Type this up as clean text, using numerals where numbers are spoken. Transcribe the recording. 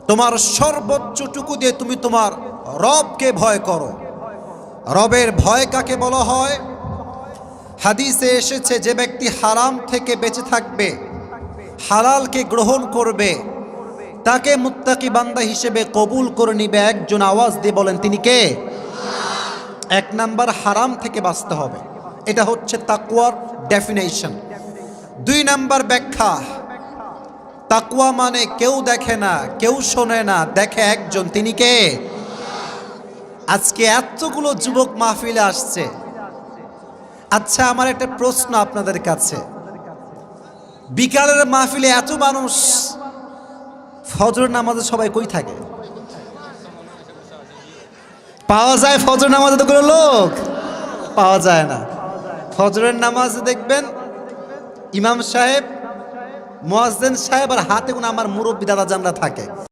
তোমার সর্বোচ্চটুকু দিয়ে তুমি তোমার রবকে ভয় করো। রবের ভয় কাকে বলা হয়? হাদিসে এসেছে, যে ব্যক্তি হারাম থেকে বেঁচে থাকবে, হালালকে গ্রহণ করবে, তাকে মুত্তাকি বান্দা হিসেবে কবুল করে নিবে। একজন আওয়াজ দিয়ে বলেন, তিনি কে? এক নাম্বার, হারাম থেকে বাঁচতে হবে। এটা হচ্ছে তাকওয়ার ডেফিনেশন। দুই নাম্বার ব্যাখ্যা, তাকওয়া মানে কেউ দেখে না, কেউ শোনে না, দেখে একজন, তিনি কে? আজকে এতগুলো যুবক মাহফিলে আসছে। আচ্ছা, আমার একটা প্রশ্ন আপনাদের কাছে, বিকালের মাহফিলে এত মানুষ, ফজর নামাজে সবাই কই থাকে? পাওয়া যায় ফজর নামাজে তো কোনো লোক পাওয়া যায় না। ফজরের নামাজে দেখবেন ইমাম সাহেব, মুয়াজ্জিন সাহেব আর হাতে কোনো আমার মুরব্বী দাদা জানরা থাকে।